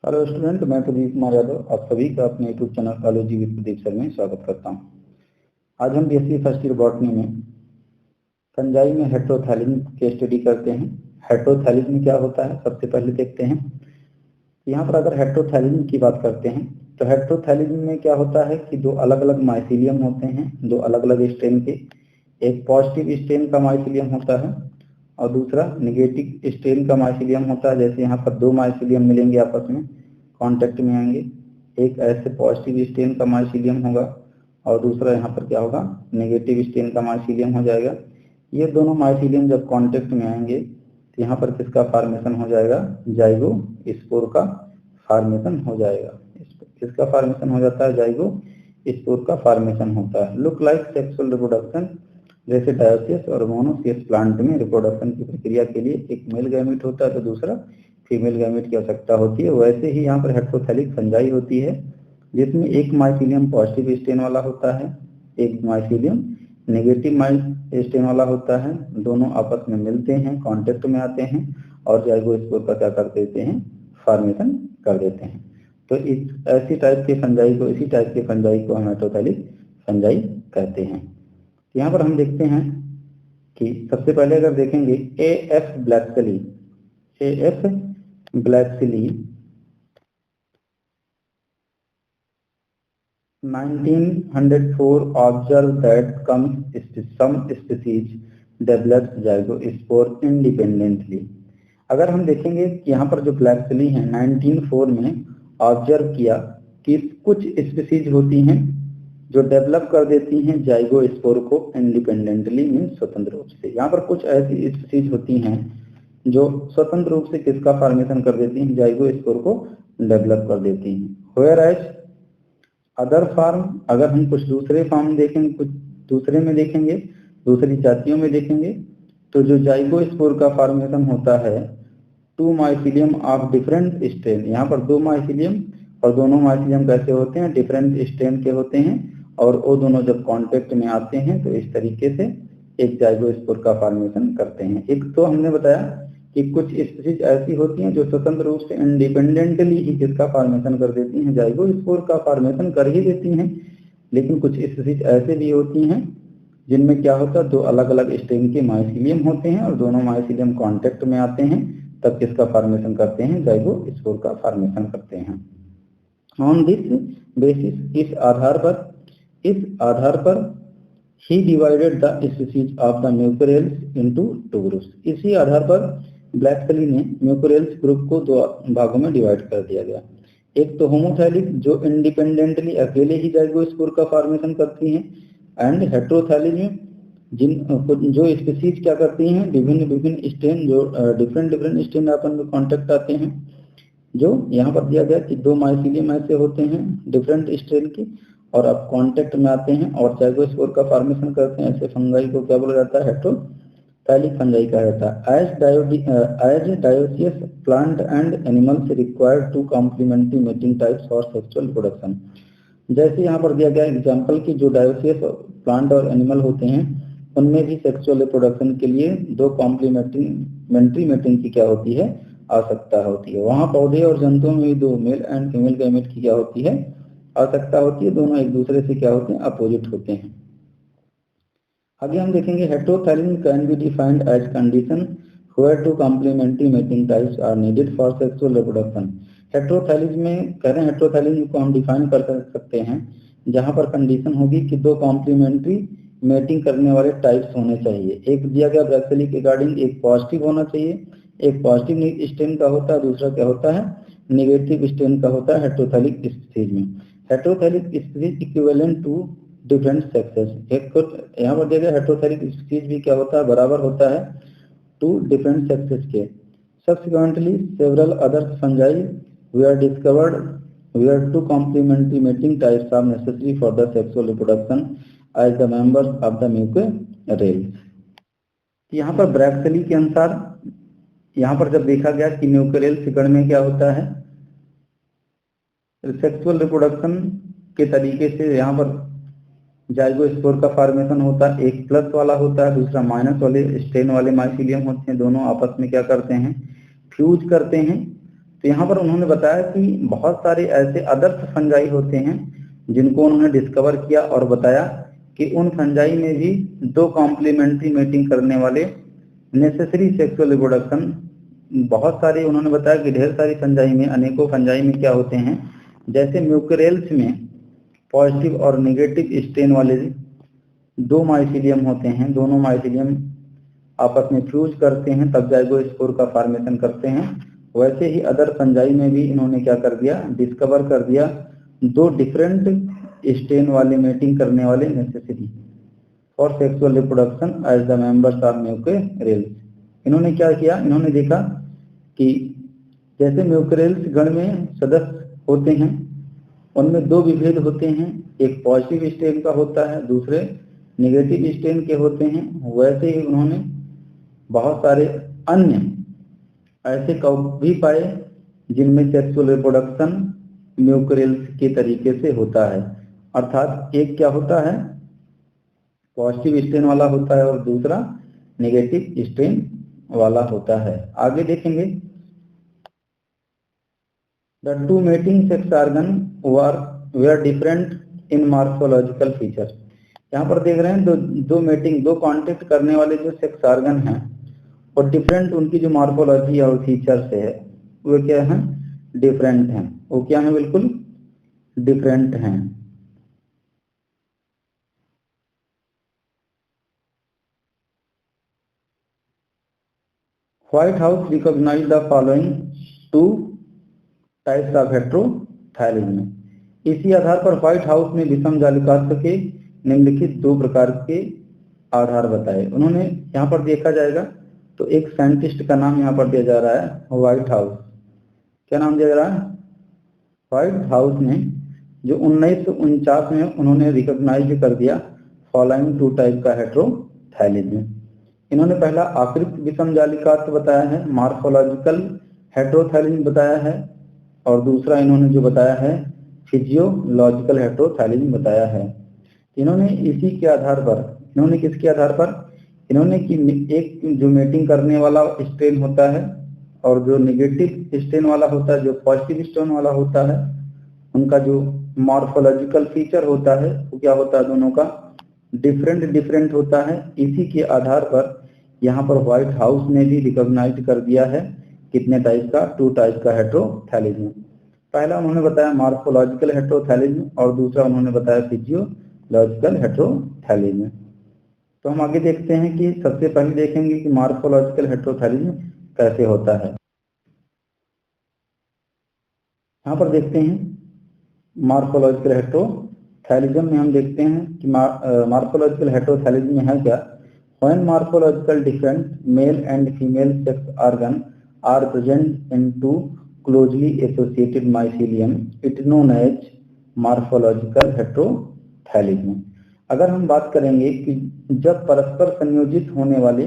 Hello student, मैं प्रदीप कुमार यादव आप सभी का अपने YouTube channel biology with Pradeep sir में स्वागत करता हूं। आज हम बीएससी फर्स्ट ईयर बॉटनी में फंजाई में हेट्रोथैलिन की स्टडी करते हैं। हेट्रोथैलिन में क्या होता है सबसे पहले देखते हैं। यहाँ पर अगर हेट्रोथैलिन की बात करते हैं तो हेट्रोथैलिन में क्या होता है कि दो अलग अलग माइसीलियम होते हैं, दो अलग अलग स्ट्रेन के। एक पॉजिटिव स्ट्रेन का माइसीलियम होता है और दूसरा नेगेटिव स्ट्रेन का माइसीलियम होता है। जैसे यहाँ पर दो माइसीलियम मिलेंगे, आपस में कांटेक्ट में आएंगे। एक ऐसे पॉजिटिव स्ट्रेन का माइसीलियम होगा और दूसरा यहाँ पर क्या होगा, नेगेटिव स्ट्रेन का माइसीलियम हो जाएगा। ये दोनों माइसीलियम जब कांटेक्ट में आएंगे तो यहाँ पर किसका फॉर्मेशन हो जाएगा, जाइगो स्पोर का फॉर्मेशन हो जाएगा। किसका फॉर्मेशन हो जाता है, जाइगो स्पोर का फॉर्मेशन होता है। लुक लाइक सेक्सुअल रिप्रोडक्शन, जैसे डायोसियस और मोनोसियस प्लांट में रिप्रोडक्शन की प्रक्रिया के लिए एक मेल गैमेट होता है तो दूसरा फीमेल गैमेट की आवश्यकता होती है। वैसे ही यहाँ पर हेट्रोथैलिक फंजाई होती है जिसमें एक माइसीलियम पॉजिटिव स्ट्रेन वाला होता है, एक माइसीलियम नेगेटिव स्ट्रेन वाला होता है। दोनों आपस में मिलते हैं, कांटेक्ट में आते हैं और जाइगोस्पोर का क्या कर देते हैं, फॉर्मेशन कर देते हैं। तो इसी टाइप के फंजाई को हम हेट्रोथैलिक फंजाई कहते हैं। यहाँ पर हम देखते हैं कि सबसे पहले अगर देखेंगे F ब्लैकसिली 1904 observed that some species developed zygospore independently। अगर हम देखेंगे कि यहाँ पर जो ब्लैकसिली है 1904 में ऑब्जर्व किया कि कुछ स्पीसीज होती हैं जो डेवलप कर देती हैं जाइगोस्पोर को इंडिपेंडेंटली, मीन स्वतंत्र रूप से। यहाँ पर कुछ ऐसी स्पीसीज होती हैं जो स्वतंत्र रूप से किसका फॉर्मेशन कर देती हैं, जाइगोस्पोर को डेवलप कर देती हैं। व्हेयर एज अदर फॉर्म, अगर हम कुछ दूसरे फॉर्म देखेंगे, कुछ दूसरे में देखेंगे, दूसरी जातियों में देखेंगे तो जो जाइगोस्पोर का फॉर्मेशन होता है two mycelium of different strain. यहाँ पर दो माइसीलियम और दोनों माइसीलियम कैसे होते हैं, डिफरेंट स्ट्रेन के होते हैं और वो दोनों जब कांटेक्ट में आते हैं तो इस तरीके से एक जाइगोस्पोर का फॉर्मेशन करते हैं। एक तो हमने बताया कि कुछ स्पीसीज ऐसी होती हैं जो स्वतंत्र रूप से इंडिपेंडेंटली ही किसका फॉर्मेशन कर देती हैं, जाइगोस्पोर का फॉर्मेशन कर ही देती हैं। लेकिन कुछ स्पीसीज ऐसे भी होती हैं जिनमें क्या होता है, दो अलग अलग स्ट्रेन के माइसीलियम होते हैं और दोनों माइसीलियम कांटेक्ट में आते हैं तब किसका फॉर्मेशन करते हैं, जाइगोस्पोर का फॉर्मेशन करते हैं। ऑन दिस बेसिस, इस आधार पर ही divided the species of the Mucorales into two groups. इसी आधार पर ब्लैकसिली ने म्यूकोरेल्स ग्रुप को दो भागों में डिवाइड कर दिया गया। एक तो होमोथैलिक जो इंडिपेंडेंटली अकेले ही जाइगोस्पोर का फॉर्मेशन करती हैं, एंड हेट्रोथैलिक में जो स्पीसीज क्या करती हैं, विभिन्न स्ट्रेन जो डिफरेंट स्ट्रेन आपस में कांटेक्ट आते हैं। जो यहाँ पर दिया गया कि दो माइसीलियम ऐसे होते हैं डिफरेंट स्ट्रेन के और अब कांटेक्ट में आते हैं और जाइगोस्पोर का फॉर्मेशन करते हैं। ऐसे फंगाई को क्या बोला जाता है, हेट्रोथैलिक फंगाई कहा जाता है। As dioecious plant and animals require two complementary mating types for sexual reproduction. जैसे यहाँ पर दिया गया एग्जाम्पल की जो डायोसियस प्लांट और एनिमल होते हैं उनमें भी सेक्सुअल रिप्रोडक्शन के लिए दो कॉम्प्लीमेंट्री मेटिंग की क्या होती है, आवश्यकता होती है। वहां पौधे और जंतुओं में भी दो मेल एंड फीमेल गैमेट की क्या होती है, आवश्यकता होती है। दोनों एक दूसरे से क्या होते हैं, अपोजिट होते हैं। आगे हम देखेंगे heterothallism can be defined as condition where two complementary mating types are needed for sexual reproduction. Heterothallism में कह रहे हैं, हेट्रोथैलिन को हम डिफाइन कर सकते हैं जहां पर कंडीशन होगी कि दो कॉम्प्लीमेंट्री मेटिंग करने वाले टाइप्स होने चाहिए। एक दिया गया ब्लैकसिली के अकॉर्डिंग एक पॉजिटिव होना चाहिए, एक पॉजिटिव स्ट्रेन का होता है, दूसरा क्या होता है, नेगेटिव स्ट्रेन का होता है हेट्रोथैलिक स्पीसीज में। Heterothallic species equivalent to different sexes. एक यहाँ पर देखिए हेट्रोथैलिक स्पीसीज भी क्या होता है, बराबर होता है टू डिफरेंट सेक्सेस के। Subsequently several other fungi were discovered where two complementary mating types are necessary for the sexual reproduction as the members of the म्यूकोरेल्स। यहाँ पर ब्लैकसिली के अनुसार यहाँ पर जब देखा गया कि म्यूकोरेल्स गण में क्या होता है, सेक्सुअल रिप्रोडक्शन के तरीके से यहाँ पर जाइगोस्पोर का फॉर्मेशन होता है। एक प्लस वाला होता है, दूसरा माइनस वाले स्ट्रेन वाले माइसीलियम होते हैं। दोनों आपस में क्या करते हैं, फ्यूज करते हैं। तो यहाँ पर उन्होंने बताया कि बहुत सारे ऐसे आदर्श फंजाई होते हैं जिनको उन्होंने डिस्कवर किया और बताया कि उन फंजाई में भी दो कॉम्प्लीमेंट्री मेटिंग करने वाले नेसेसरी सेक्सुअल रिप्रोडक्शन, बहुत सारे उन्होंने बताया कि ढेर सारी फंजाई में, अनेकों फंजाई में क्या होते हैं, जैसे म्यूकरेल्स में पॉजिटिव और नेगेटिव स्टेन वाले दो माइसिलियम होते हैं, दोनों माइसिलियम आपस में फ्यूज करते हैं तब जाइगोस्पोर का फॉर्मेशन करते हैं। वैसे ही अदर फंजाई में भी इन्होंने क्या कर दिया, डिस्कवर कर दिया दो डिफरेंट स्टेन वाले मेटिंग करने वाले necessary for sexual reproduction as the members of Mucorales. इन्होंने क्या किया, इन्होंने देखा कि जैसे म्यूकरेल्स गण में सदस्य होते हैं उनमें दो विभेद होते हैं, एक पॉजिटिव स्टेन का होता है, दूसरे नेगेटिव स्टेन के होते हैं। वैसे ही उन्होंने बहुत सारे अन्य ऐसे कव भी पाए जिनमें सेक्सुअल रिप्रोडक्शन म्यूकरेल्स के तरीके से होता है, अर्थात एक क्या होता है, पॉजिटिव स्टेन वाला होता है और दूसरा नेगेटिव स्टेन वाला होता है। आगे देखेंगे, the two mating sex organ were different in morphological features। यहाँ पर देख रहे हैं दो कांटेक्ट करने वाले जो सेक्स ऑर्गन हैं और डिफरेंट उनकी जो मॉर्फोलॉजी और फीचर से है वो क्या है, डिफरेंट हैं। वो क्या है, बिल्कुल डिफरेंट हैं। White House recognize the following two types of heterothallism. इसी आधार पर व्हाइट हाउस ने विषम जालिकास्त्र के निम्नलिखित दो प्रकार के आधार बताए। उन्होंने यहाँ पर देखा जाएगा तो एक साइंटिस्ट का नाम यहाँ पर दिया जा रहा है व्हाइट हाउस। क्या नाम दिया जा रहा है, व्हाइट हाउस ने जो 1949 में उन्होंने रिकॉग्नाइज कर दिया फॉलोइंग टू टाइप का हेटेरोथैलिज्म। इन्होंने पहला आकृत विषम जालिकास्त्र बताया है, मॉर्फोलॉजिकल हेटेरोथैलिज्म बताया है, और दूसरा इन्होंने जो बताया है फिजियोलॉजिकल हेटेरोथैलिज्म बताया है। इन्होंने इसी के आधार पर, इन्होंने किसके आधार पर, इन्होंने कि एक जो मेटिंग करने वाला स्ट्रेन होता है और जो नेगेटिव स्ट्रेन वाला होता है, जो पॉजिटिव स्ट्रेन वाला होता है, उनका जो मॉर्फोलॉजिकल फीचर होता है वो क्या होता है, दोनों का डिफरेंट होता है। इसी के आधार पर यहाँ पर व्हाइट हाउस ने भी रिकॉग्नाइज कर दिया है कितने टाइप का, टू टाइप का हेटेरोथैलिज्म। पहला उन्होंने बताया मॉर्फोलॉजिकल हेटेरोथैलिज्म और दूसरा उन्होंने बताया फिजियोलॉजिकल हेटेरोथैलिज्म। तो हम आगे देखते हैं कि सबसे पहले देखेंगे कि मॉर्फोलॉजिकल हेटेरोथैलिज्म कैसे होता है। यहाँ पर देखते हैं मॉर्फोलॉजिकल हेटेरोथैलिज्म में हम देखते हैं कि मॉर्फोलॉजिकल हेटेरोथैलिज्म में है क्या, when morphological different male and female sex organ are present in two closely associated mycelium, it is known as morphological heterothylism। अगर हम बात करेंगे कि जब परस्पर संयोजित होने वाले